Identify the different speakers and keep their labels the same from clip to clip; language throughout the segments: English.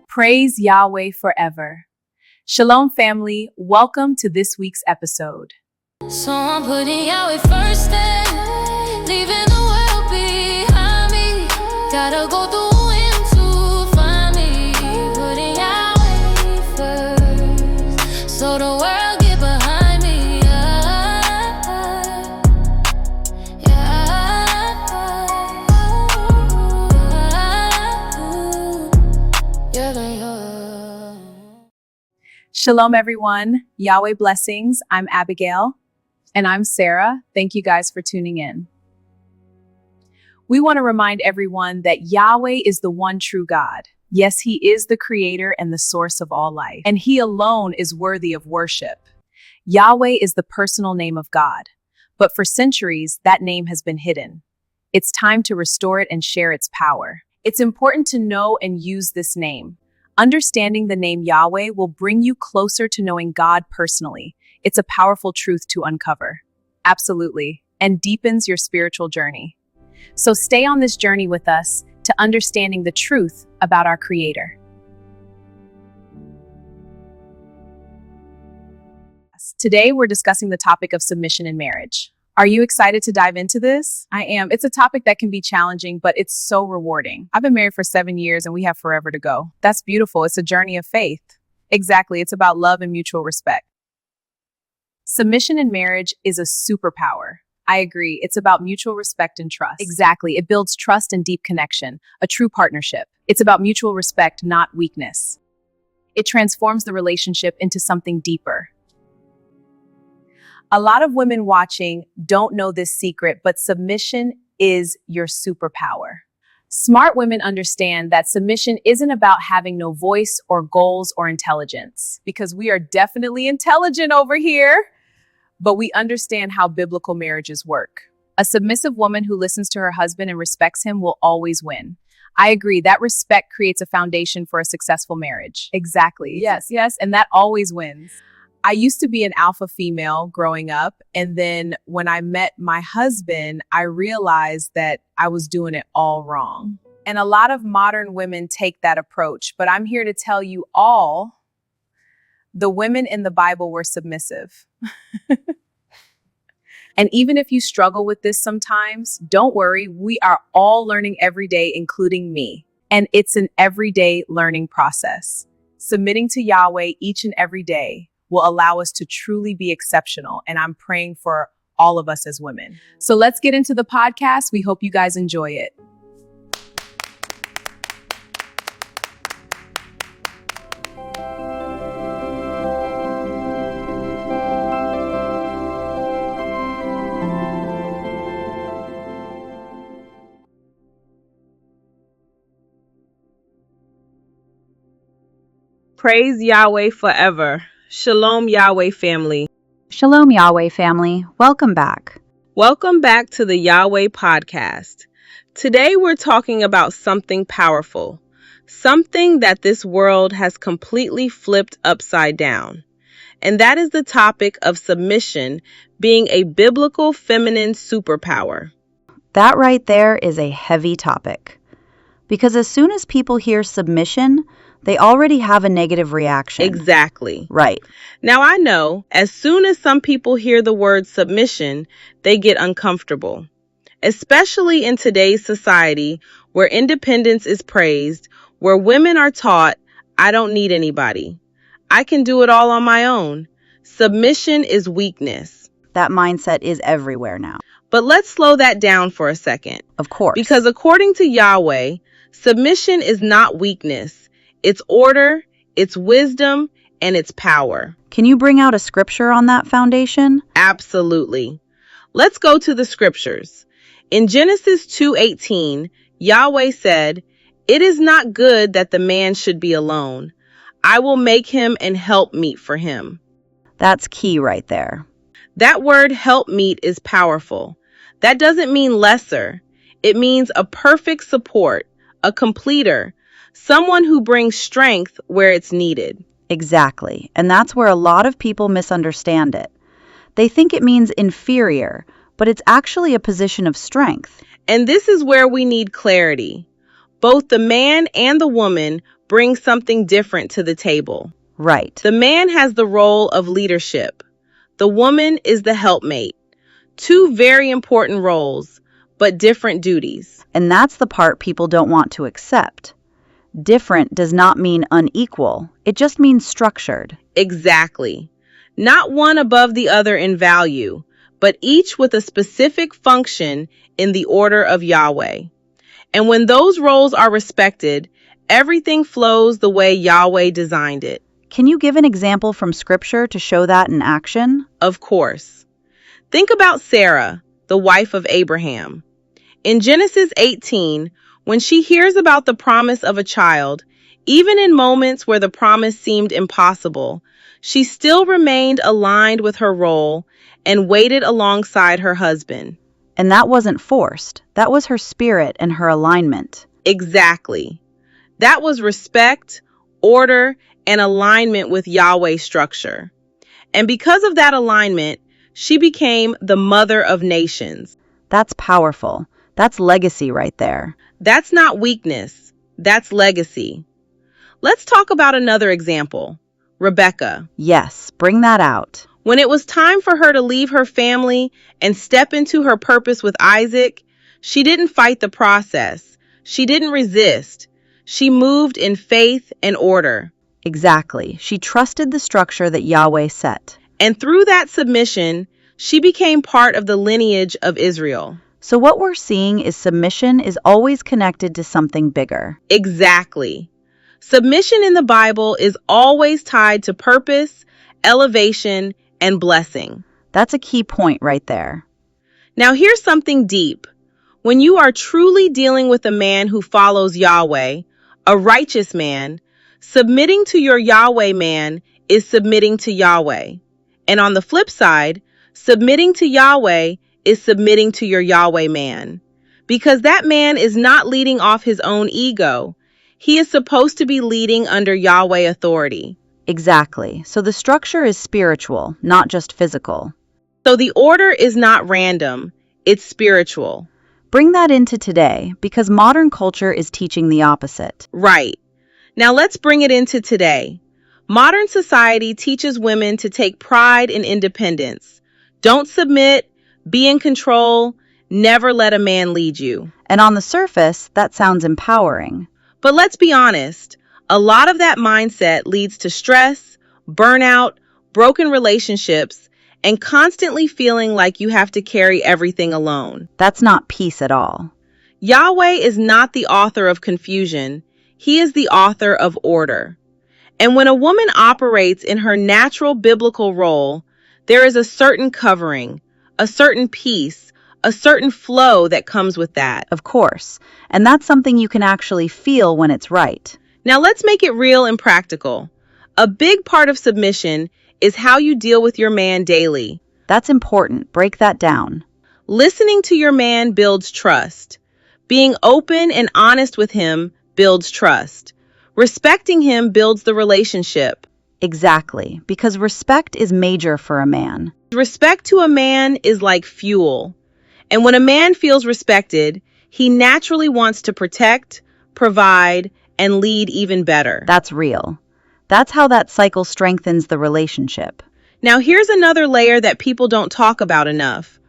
Speaker 1: Praise Yahweh forever. Shalom, family. Welcome to this week's episode.
Speaker 2: So I'm putting Yahweh first and leaving the world behind me. Gotta go through him to find me. Putting Yahweh first, so the world get behind me.
Speaker 1: Shalom, everyone. Yahweh blessings. I'm Abigail. And I'm Sarah. Thank you guys for tuning in. We want to remind everyone that Yahweh is the one true God. Yes, He is the creator and the source of all life, and He alone is worthy of worship. Yahweh is the personal name of God, but for centuries, that name has been hidden. It's time to restore it and share its power. It's important to know and use this name. Understanding the name Yahweh will bring you closer to knowing God personally. It's a powerful truth to uncover. Absolutely. And deepens your spiritual journey. So stay on this journey with us to understanding the truth about our Creator. Today, we're discussing the topic of submission in marriage. Are you excited to dive into this? I am. It's a topic that can be challenging, but it's so rewarding. I've been married for 7 years and we have forever to go. That's beautiful. It's a journey of faith. Exactly. It's about love and mutual respect. Submission in marriage is a superpower. I agree. It's about mutual respect and trust. Exactly. It builds trust and deep connection, a true partnership. It's about mutual respect, not weakness. It transforms the relationship into something deeper. A lot of women watching don't know this secret, but submission is your superpower. Smart women understand that submission isn't about having no voice or goals or intelligence, because we are definitely intelligent over here, but we understand how biblical marriages work. A submissive woman who listens to her husband and respects him will always win. I agree. That respect creates a foundation for a successful marriage. Exactly. Yes. And that always wins. I used to be an alpha female growing up, and then when I met my husband, I realized that I was doing it all wrong. And a lot of modern women take that approach, but I'm here to tell you all, the women in the Bible were submissive. And even if you struggle with this sometimes, don't worry, we are all learning every day, including me. And it's an everyday learning process. Submitting to Yahweh each and every day will allow us to truly be exceptional. And I'm praying for all of us as women. So let's get into the podcast. We hope you guys enjoy it.
Speaker 3: Praise Yahweh forever. Shalom, Yahweh family.
Speaker 4: Shalom, Yahweh family. Welcome back.
Speaker 3: Welcome back to the Yahweh Podcast. Today we're talking about something powerful, something that this world has completely flipped upside down. And that is the topic of submission being a biblical feminine superpower.
Speaker 4: That right there is a heavy topic. Because as soon as people hear submission, they already have a negative reaction.
Speaker 3: Exactly.
Speaker 4: Right.
Speaker 3: Now I know, as soon as some people hear the word submission, they get uncomfortable. Especially in today's society where independence is praised, where women are taught, I don't need anybody. I can do it all on my own. Submission is weakness.
Speaker 4: That mindset is everywhere now.
Speaker 3: But let's slow that down for a second.
Speaker 4: Of course.
Speaker 3: Because according to Yahweh, submission is not weakness. It's order, it's wisdom, and it's power.
Speaker 4: Can you bring out a scripture on that foundation?
Speaker 3: Absolutely. Let's go to the scriptures. In Genesis 2:18, Yahweh said, "It is not good that the man should be alone. I will make him an helpmeet for him."
Speaker 4: That's key right there.
Speaker 3: That word helpmeet is powerful. That doesn't mean lesser. It means a perfect support, a completer, someone who brings strength where it's needed.
Speaker 4: Exactly. And that's where a lot of people misunderstand it. They think it means inferior, but it's actually a position of strength.
Speaker 3: And this is where we need clarity. Both the man and the woman bring something different to the table.
Speaker 4: Right.
Speaker 3: The man has the role of leadership. The woman is the helpmate. Two very important roles, but different duties.
Speaker 4: And that's the part people don't want to accept. Different does not mean unequal. It just means structured.
Speaker 3: Exactly. Not one above the other in value, but each with a specific function in the order of Yahweh. And when those roles are respected, everything flows the way Yahweh designed it.
Speaker 4: Can you give an example from Scripture to show that in action?
Speaker 3: Of course. Think about Sarah, the wife of Abraham. In Genesis 18, when she hears about the promise of a child, even in moments where the promise seemed impossible, she still remained aligned with her role and waited alongside her husband.
Speaker 4: And that wasn't forced. That was her spirit and her alignment.
Speaker 3: Exactly. That was respect, order, and alignment with Yahweh's structure. And because of that alignment, she became the mother of nations.
Speaker 4: That's powerful. That's legacy right there.
Speaker 3: That's not weakness. That's legacy. Let's talk about another example. Rebekah.
Speaker 4: Yes, bring that out.
Speaker 3: When it was time for her to leave her family and step into her purpose with Isaac, she didn't fight the process. She didn't resist. She moved in faith and order.
Speaker 4: Exactly. She trusted the structure that Yahweh set.
Speaker 3: And through that submission, she became part of the lineage of Israel.
Speaker 4: So what we're seeing is submission is always connected to something bigger.
Speaker 3: Exactly. Submission in the Bible is always tied to purpose, elevation, and blessing.
Speaker 4: That's a key point right there.
Speaker 3: Now here's something deep. When you are truly dealing with a man who follows Yahweh, a righteous man, submitting to your Yahweh man is submitting to Yahweh. And on the flip side, submitting to Yahweh is submitting to your Yahweh man. Because that man is not leading off his own ego. He is supposed to be leading under Yahweh authority.
Speaker 4: Exactly. So the structure is spiritual, not just physical.
Speaker 3: So the order is not random, it's spiritual.
Speaker 4: Bring that into today, because modern culture is teaching the opposite.
Speaker 3: Right. Now let's bring it into today. Modern society teaches women to take pride in independence. Don't submit, be in control, never let a man lead you.
Speaker 4: And on the surface, that sounds empowering.
Speaker 3: But let's be honest, a lot of that mindset leads to stress, burnout, broken relationships, and constantly feeling like you have to carry everything alone.
Speaker 4: That's not peace at all.
Speaker 3: Yahweh is not the author of confusion. He is the author of order. And when a woman operates in her natural biblical role, there is a certain covering, a certain peace, a certain flow that comes with that.
Speaker 4: Of course. And that's something you can actually feel when it's right.
Speaker 3: Now let's make it real and practical. A big part of submission is how you deal with your man daily.
Speaker 4: That's important. Break that down.
Speaker 3: Listening to your man builds trust. Being open and honest with him builds trust. Respecting him builds the relationship.
Speaker 4: Exactly, because respect is major for a man.
Speaker 3: Respect to a man is like fuel. And when a man feels respected, he naturally wants to protect, provide, and lead even better.
Speaker 4: That's real. That's how that cycle strengthens the relationship.
Speaker 3: Now here's another layer that people don't talk about enough.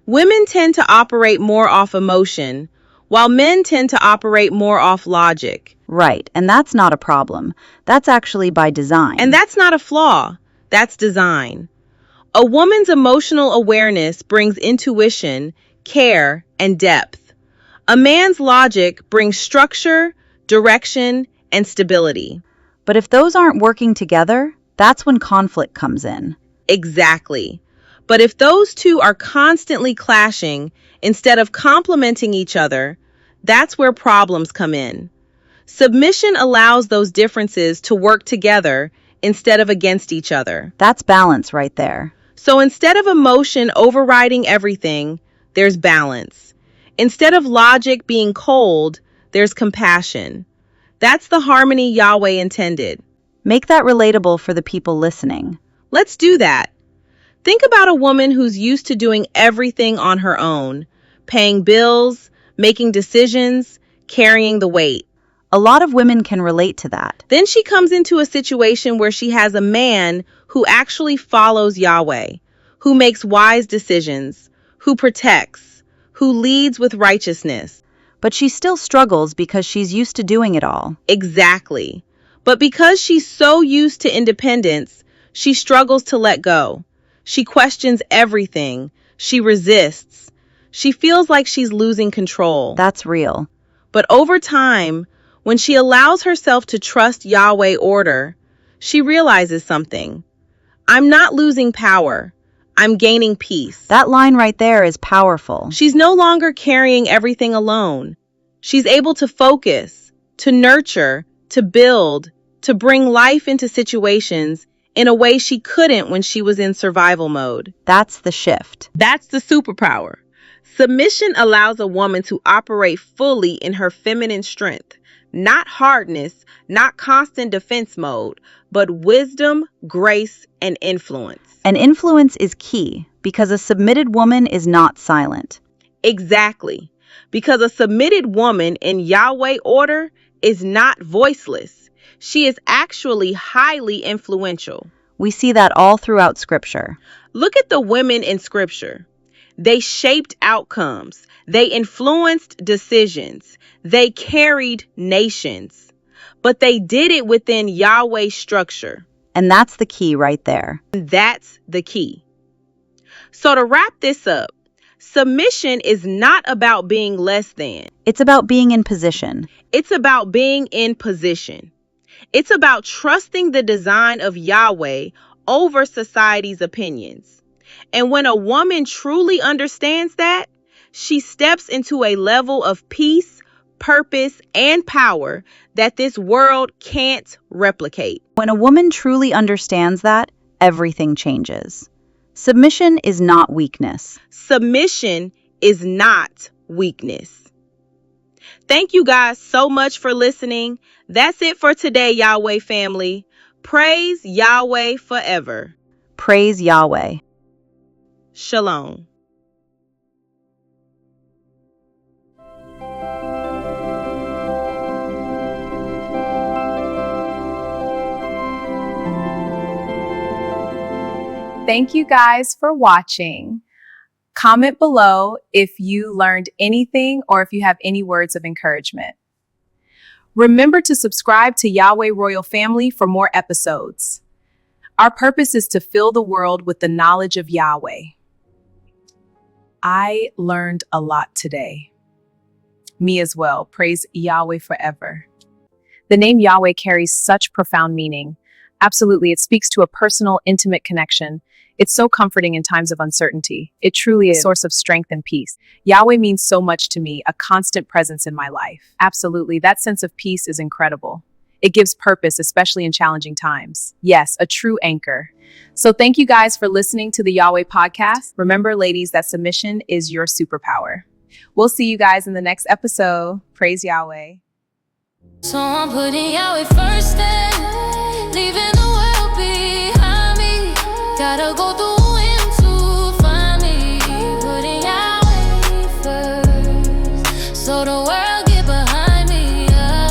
Speaker 3: Women tend to operate more off emotion, while men tend to operate more off logic.
Speaker 4: Right, and that's not a problem. That's actually by design.
Speaker 3: And that's not a flaw. That's design. A woman's emotional awareness brings intuition, care, and depth. A man's logic brings structure, direction, and stability.
Speaker 4: But if those aren't working together, that's when conflict comes in.
Speaker 3: Exactly. But if those two are constantly clashing instead of complementing each other, that's where problems come in. Submission allows those differences to work together instead of against each other.
Speaker 4: That's balance right there.
Speaker 3: So instead of emotion overriding everything, there's balance. Instead of logic being cold, there's compassion. That's the harmony Yahweh intended.
Speaker 4: Make that relatable for the people listening.
Speaker 3: Let's do that. Think about a woman who's used to doing everything on her own, paying bills, making decisions, carrying the weight.
Speaker 4: A lot of women can relate to that.
Speaker 3: Then she comes into a situation where she has a man who actually follows Yahweh, who makes wise decisions, who protects, who leads with righteousness.
Speaker 4: But she still struggles because she's used to doing it all.
Speaker 3: Exactly. But because she's so used to independence, she struggles to let go. She questions everything. She resists. She feels like she's losing control.
Speaker 4: That's real.
Speaker 3: But over time, when she allows herself to trust Yahweh's order, she realizes something. I'm not losing power. I'm gaining peace.
Speaker 4: That line right there is powerful.
Speaker 3: She's no longer carrying everything alone. She's able to focus, to nurture, to build, to bring life into situations in a way she couldn't when she was in survival mode.
Speaker 4: That's the shift.
Speaker 3: That's the superpower. Submission allows a woman to operate fully in her feminine strength. Not hardness, not constant defense mode, but wisdom, grace, and influence.
Speaker 4: And influence is key because a submitted woman is not silent.
Speaker 3: Exactly. Because a submitted woman in Yahweh order is not voiceless. She is actually highly influential.
Speaker 4: We see that all throughout Scripture.
Speaker 3: Look at the women in Scripture. They shaped outcomes. They influenced decisions. They carried nations. But they did it within Yahweh's structure.
Speaker 4: And that's the key right there.
Speaker 3: That's the key. So to wrap this up, submission is not about being less than.
Speaker 4: It's about being in position.
Speaker 3: It's about being in position. It's about trusting the design of Yahweh over society's opinions. And when a woman truly understands that, she steps into a level of peace, purpose, and power that this world can't replicate.
Speaker 4: When a woman truly understands that, everything changes. Submission is not weakness.
Speaker 3: Submission is not weakness. Thank you guys so much for listening. That's it for today, Yahweh family. Praise Yahweh forever.
Speaker 4: Praise Yahweh.
Speaker 3: Shalom.
Speaker 1: Thank you guys for watching. Comment below if you learned anything or if you have any words of encouragement. Remember to subscribe to Yahweh Royal Family for more episodes. Our purpose is to fill the world with the knowledge of Yahweh. I learned a lot today. Me as well. Praise Yahweh forever. The name Yahweh carries such profound meaning. Absolutely, it speaks to a personal, intimate connection. It's so comforting in times of uncertainty. It truly is a source of strength and peace. Yahweh means so much to me, a constant presence in my life. Absolutely, that sense of peace is incredible. It gives purpose, especially in challenging times. Yes, a true anchor. So thank you guys for listening to the Yahweh Podcast. Remember, ladies, that submission is your superpower. We'll see you guys in the next episode. Praise Yahweh.
Speaker 2: So I'm putting Yahweh first and leaving the world behind me. Gotta go through him to find me. Putting Yahweh first, so the world get behind me. Yeah.